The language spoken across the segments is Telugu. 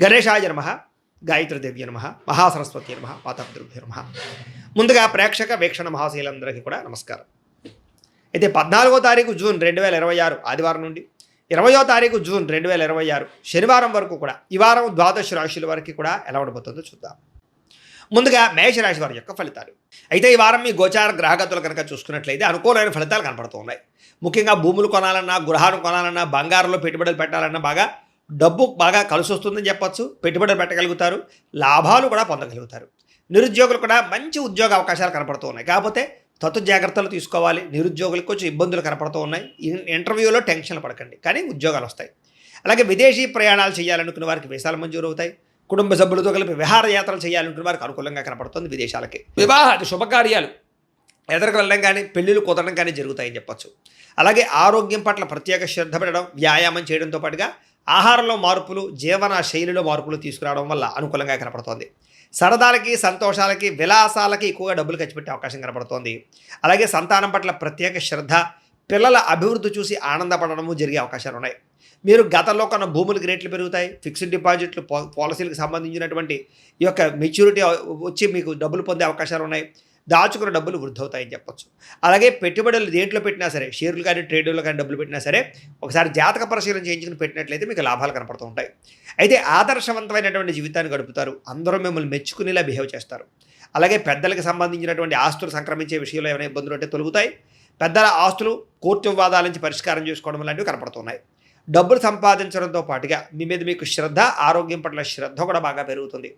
గణేశాయ నమః, గాయత్రీదేవ్య నమః, మహాసరస్వతి నమః, మాతాపితృభ్యో నమః. ముందుగా ప్రేక్షక వీక్షణ మహాశీలందరికీ కూడా నమస్కారం. అయితే 14వ తారీఖు జూన్ 2026 ఆదివారం నుండి 20వ తారీఖు జూన్ 2026 శనివారం వరకు కూడా ఈ వారం ద్వాదశ రాశుల వరకు కూడా ఎలా ఉండబోతుందో చూద్దాం. ముందుగా మేషరాశి వారి యొక్క ఫలితాలు. అయితే ఈ వారం మీ గోచార గ్రహగతులు కనుక చూసుకున్నట్లయితే అనుకూలమైన ఫలితాలు కనపడుతూ ఉన్నాయి. ముఖ్యంగా భూములు కొనాలన్నా, గృహాలు కొనాలన్నా, బంగారంలో పెట్టుబడులు పెట్టాలన్నా డబ్బు బాగా కలిసి వస్తుందని చెప్పొచ్చు. పెట్టుబడులు పెట్టగలుగుతారు, లాభాలు కూడా పొందగలుగుతారు. నిరుద్యోగులు కూడా మంచి ఉద్యోగ అవకాశాలు కనపడుతూ ఉన్నాయి. కాకపోతే తత్తు జాగ్రత్తలు తీసుకోవాలి. నిరుద్యోగులకు కొంచెం ఇబ్బందులు కనపడుతూ ఉన్నాయి. ఇంటర్వ్యూలో టెన్షన్లు పడకండి, కానీ ఉద్యోగాలు వస్తాయి. అలాగే విదేశీ ప్రయాణాలు చేయాలనుకున్న వారికి వీసాలు మంజూరు అవుతాయి. కుటుంబ సభ్యులతో కలిపి విహారయాత్రలు చేయాలనుకున్న వారికి అనుకూలంగా కనపడుతుంది. విదేశాలకి వివాహాది శుభకార్యాలు ఎదురుకు వెళ్ళడం కానీ, పెళ్లిళ్ళు కుదరడం కానీ జరుగుతాయని చెప్పొచ్చు. అలాగే ఆరోగ్యం పట్ల ప్రత్యేక శ్రద్ధ పెట్టడం, వ్యాయామం చేయడంతో పాటుగా ఆహారంలో మార్పులు, జీవన శైలిలో మార్పులు తీసుకురావడం వల్ల అనుకూలంగా కనపడుతోంది. సరదాలకి, సంతోషాలకి, విలాసాలకి ఎక్కువగా డబ్బులు ఖర్చు పెట్టే అవకాశం కనపడుతోంది. అలాగే సంతానం పట్ల ప్రత్యేక శ్రద్ధ, పిల్లల అభివృద్ధి చూసి ఆనందపడడము జరిగే అవకాశాలు ఉన్నాయి. మీరు గతంలో కొన్న భూములకి రేట్లు పెరుగుతాయి. ఫిక్స్డ్ డిపాజిట్లు, పాలసీలకు సంబంధించినటువంటి ఈ యొక్క మెచ్యూరిటీ వచ్చి మీకు డబ్బులు పొందే అవకాశాలు ఉన్నాయి. దాచుకున్న డబ్బులు వృద్ధి అవుతాయని చెప్పొచ్చు. అలాగే పెట్టుబడులు దేంట్లో పెట్టినా సరే, షేర్లు కానీ ట్రేడ్లో కానీ డబ్బులు పెట్టినా సరే, ఒకసారి జాతక పరిశీలన చేయించుకుని పెట్టినట్లయితే మీకు లాభాలు కనపడుతూ ఉంటాయి. అయితే ఆదర్శవంతమైనటువంటి జీవితాన్ని గడుపుతారు. అందరూ మిమ్మల్ని మెచ్చుకునేలా బిహేవ్ చేస్తారు. అలాగే పెద్దలకు సంబంధించినటువంటి ఆస్తులు సంక్రమించే విషయంలో ఏమైనా ఇబ్బందులు ఉంటే తొలగుతాయి. పెద్దల ఆస్తులు కోర్టు వివాదాల నుంచి పరిష్కారం చేసుకోవడం లాంటివి కనపడుతున్నాయి. డబ్బులు సంపాదించడంతో పాటుగా మీ మీద మీకు శ్రద్ధ, ఆరోగ్యం పట్ల శ్రద్ధ కూడా బాగా పెరుగుతుంది.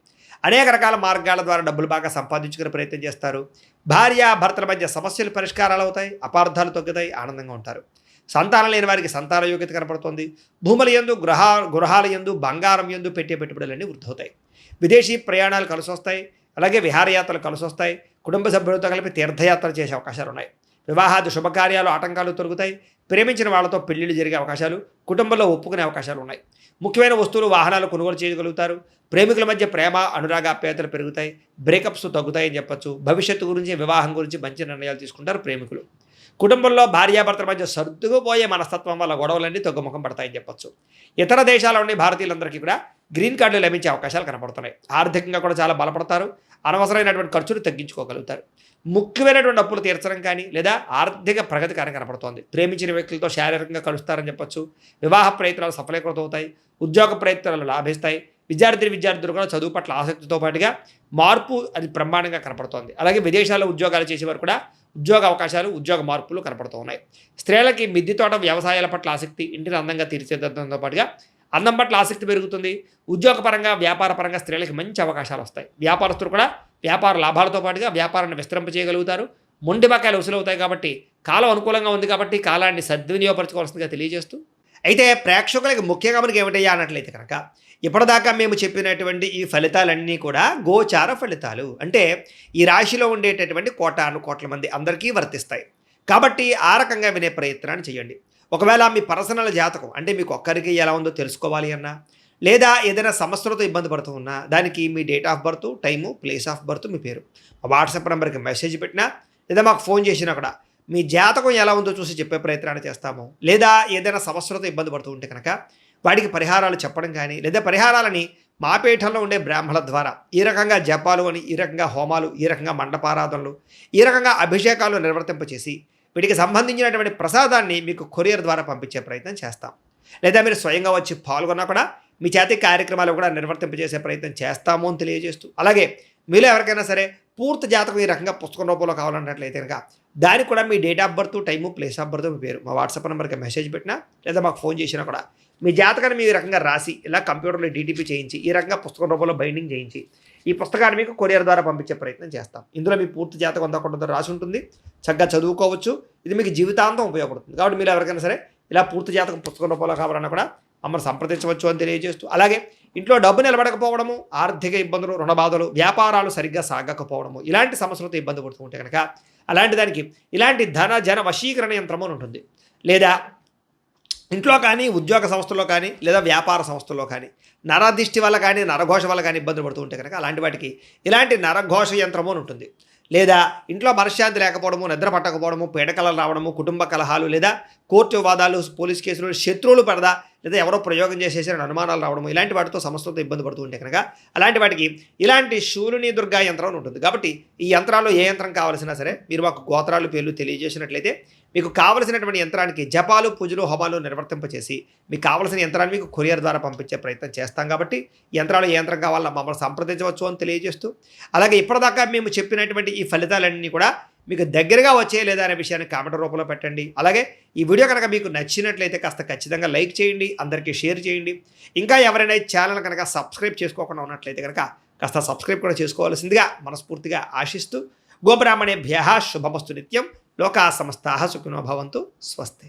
అనేక రకాల మార్గాల ద్వారా డబ్బులు బాగా సంపాదించుకునే ప్రయత్నం చేస్తారు. భార్య భర్తల మధ్య సమస్యలు పరిష్కారాలు అవుతాయి. అపార్థాలు తగ్గుతాయి. ఆనందంగా ఉంటారు. సంతానం లేని వారికి సంతాన యోగ్యత కనపడుతుంది. భూముల యందు, గృహాల యందు, బంగారం యందు పెట్టే పెట్టుబడులన్నీ వృద్ధి అవుతాయి. విదేశీ ప్రయాణాలు కలిసి వస్తాయి. అలాగే విహారయాత్రలు కలిసి వస్తాయి. కుటుంబ సభ్యులతో కలిపి తీర్థయాత్రలు చేసే అవకాశాలు ఉన్నాయి. వివాహాది శుభకార్యాలు, ఆటంకాలు తొలగుతాయి. ప్రేమించిన వాళ్ళతో పెళ్లిళ్ళు జరిగే అవకాశాలు, కుటుంబంలో ఒప్పుకునే అవకాశాలు ఉన్నాయి. ముఖ్యమైన వస్తువులు, వాహనాలు కొనుగోలు చేయగలుగుతారు. ప్రేమికుల మధ్య ప్రేమ, అనురాగాప్యాయతలు పెరుగుతాయి. బ్రేకప్స్ తగ్గుతాయని చెప్పొచ్చు. భవిష్యత్తు గురించి, వివాహం గురించి మంచి నిర్ణయాలు తీసుకుంటారు ప్రేమికులు. కుటుంబంలో భార్యాభర్తల మధ్య సర్దుకుపోయే మనస్తత్వం వల్ల గొడవలన్నీ తగ్గుముఖం పడతాయని చెప్పొచ్చు. ఇతర దేశాల నుండి భారతీయులందరికీ కూడా గ్రీన్ కార్డులు లభించే అవకాశాలు కనపడుతున్నాయి. ఆర్థికంగా కూడా చాలా బలపడతారు. అనవసరమైనటువంటి ఖర్చులు తగ్గించుకోగలుగుతారు. ముఖ్యమైనటువంటి అప్పులు తీర్చడం కానీ లేదా ఆర్థిక ప్రగతి కానీ కనపడుతోంది. ప్రేమించిన వ్యక్తులతో శారీరకంగా కలుస్తారని చెప్పొచ్చు. వివాహ ప్రయత్నాలు సఫలీకృతం అవుతాయి. ఉద్యోగ ప్రయత్నాలు లాభిస్తాయి. విద్యార్థులు కూడా చదువు పట్ల ఆసక్తితో పాటుగా మార్పు అది బ్రహ్మాండంగా కనపడుతోంది. అలాగే విదేశాల్లో ఉద్యోగాలు చేసేవారు కూడా ఉద్యోగ అవకాశాలు, ఉద్యోగ మార్పులు కనపడుతూ ఉన్నాయి. స్త్రీలకి మిద్దె తోట, వ్యవసాయాల పట్ల ఆసక్తి, ఇంటిని అందంగా తీర్చిదిద్దడంతో పాటుగా అందం పట్ల ఆసక్తి పెరుగుతుంది. ఉద్యోగపరంగా, వ్యాపారపరంగా స్త్రీలకి మంచి అవకాశాలు వస్తాయి. వ్యాపారస్తులు కూడా వ్యాపార లాభాలతో పాటుగా వ్యాపారాన్ని విస్తరింపజేయగలుగుతారు. మొండి బకాయిలు వసూలవుతాయి. కాబట్టి కాలం అనుకూలంగా ఉంది కాబట్టి కాలాన్ని సద్వినియోగపరచుకోవాల్సిందిగా తెలియజేస్తూ, అయితే ప్రేక్షకులకి ముఖ్యంగా మనకి ఏమిటయ్యా అన్నట్లయితే కనుక ఇప్పటిదాకా మేము చెప్పినటువంటి ఈ ఫలితాలన్నీ కూడా గోచార ఫలితాలు. అంటే ఈ రాశిలో ఉండేటటువంటి కోటాను కోట్ల మంది అందరికీ వర్తిస్తాయి. కాబట్టి ఆ రకంగా వినే ప్రయత్నాన్ని చేయండి. ఒకవేళ మీ పర్సనల్ జాతకం అంటే మీకు ఒక్కరికి ఎలా ఉందో తెలుసుకోవాలి అన్నా, లేదా ఏదైనా సమస్యలతో ఇబ్బంది పడుతూ ఉన్నా, దానికి మీ date of birth, time, place of birth, మీ పేరు మా వాట్సాప్ నెంబర్కి మెసేజ్ పెట్టినా లేదా మాకు ఫోన్ చేసినా కూడా మీ జాతకం ఎలా ఉందో చూసి చెప్పే ప్రయత్నాన్ని చేస్తాము. లేదా ఏదైనా సమస్యలతో ఇబ్బంది పడుతూ ఉంటే కనుక వాటికి పరిహారాలు చెప్పడం కానీ, లేదా పరిహారాలని మా పీఠంలో ఉండే బ్రాహ్మణుల ద్వారా ఈ రకంగా జపాలు అని, ఈ రకంగా హోమాలు, ఈ రకంగా మండపారాధనలు, ఈ రకంగా అభిషేకాలు నిర్వర్తింపచేసి వీటికి సంబంధించినటువంటి ప్రసాదాన్ని మీకు కొరియర్ ద్వారా పంపించే ప్రయత్నం చేస్తాం. లేదా మీరు స్వయంగా వచ్చి పాల్గొన్నా కూడా మీ చేతి కార్యక్రమాలు కూడా నిర్వర్తింపజేసే ప్రయత్నం చేస్తాము అని తెలియజేస్తూ, అలాగే మీలో ఎవరికైనా సరే పూర్తి జాతకం ఈ రకంగా పుస్తకం రూపంలో కావాలన్నట్లయితే కనుక దానికి కూడా మీ date of birth, time, place of birth, మీ పేరు మా వాట్సాప్ నెంబర్కి మెసేజ్ పెట్టినా లేదా మాకు ఫోన్ చేసినా కూడా మీ జాతకాన్ని మీ రకంగా రాసి ఇలా కంప్యూటర్లో డీటీపీ చేయించి ఈ రకంగా పుస్తకం రూపంలో బైండింగ్ చేయించి ఈ పుస్తకాన్ని మీకు కొరియర్ ద్వారా పంపించే ప్రయత్నం చేస్తాం. ఇందులో మీ పూర్తి జాతకం అంతా కొంత రాసి ఉంటుంది. చక్కగా చదువుకోవచ్చు. ఇది మీకు జీవితాంతం ఉపయోగపడుతుంది. కాబట్టి మీరు ఎవరికైనా సరే ఇలా పూర్తి జాతకం పుస్తకం రూపంలో కావాలన్నా కూడా మమ్మల్ని సంప్రదించవచ్చు అని తెలియజేస్తూ, అలాగే ఇంట్లో డబ్బు నిలబడకపోవడము, ఆర్థిక ఇబ్బందులు, రుణ బాధలు, వ్యాపారాలు సరిగ్గా సాగకపోవడము, ఇలాంటి సమస్యలతో ఇబ్బంది పడుతూ ఉంటే కనుక అలాంటి దానికి ఇలాంటి జన వశీకరణ యంత్రము అని ఉంటుంది. లేదా ఇంట్లో కానీ, ఉద్యోగ సంస్థల్లో కానీ, లేదా వ్యాపార సంస్థల్లో కానీ నరదిష్టి వల్ల కానీ, నరఘోష వల్ల కానీ ఇబ్బందులు పడుతూ ఉంటే కనుక అలాంటి వాటికి ఇలాంటి నరఘోష యంత్రము అని ఉంటుంది. లేదా ఇంట్లో మనశ్శాంతి లేకపోవడము, నిద్ర పట్టకపోవడము, పీడకలలు రావడము, కుటుంబ కలహాలు లేదా కోర్టు వాదాలు, పోలీస్ కేసులు, శత్రువులు పడదా, లేదా ఎవరో ప్రయోగం చేసేసారని అనుమానాలు రావడము, ఇలాంటి వాటితో సమస్యలతో ఇబ్బంది పడుతూ ఉంటే కనుక అలాంటి వాటికి ఇలాంటి శూలిని దుర్గా యంత్రం అని ఉంటుంది. కాబట్టి ఈ యంత్రాల్లో ఏ యంత్రం కావాల్సినా సరే మీరు మాకు గోత్రాలు పేర్లు తెలియజేసినట్లయితే మీకు కావలసినటువంటి యంత్రానికి జపాలు, పూజలు, హోమాలు నిర్వర్తింపచేసి మీకు కావలసిన యంత్రాన్ని మీకు కొరియర్ ద్వారా పంపించే ప్రయత్నం చేస్తాం. కాబట్టి యంత్రాలు ఏ యంత్రం కావాలో మమ్మల్ని సంప్రదించవచ్చు అని తెలియజేస్తూ, అలాగే ఇప్పటిదాకా మేము చెప్పినటువంటి ఈ ఫలితాలన్నీ కూడా మీకు దగ్గరగా వచ్చే లేదా అనే విషయాన్ని కామెంట్ రూపంలో పెట్టండి. అలాగే ఈ వీడియో కనుక మీకు నచ్చినట్లయితే కాస్త ఖచ్చితంగా లైక్ చేయండి, అందరికీ షేర్ చేయండి. ఇంకా ఎవరైనా ఛానల్ కనుక సబ్స్క్రైబ్ చేసుకోకుండా ఉన్నట్లయితే కనుక కాస్త సబ్స్క్రైబ్ కూడా చేసుకోవాల్సిందిగా మనస్ఫూర్తిగా ఆశిస్తూ, గోబ్రాహ్మణేభ్యః శుభమస్తు నిత్యం, లోకా సమస్తాః సుఖినో భవంతు, స్వస్తి.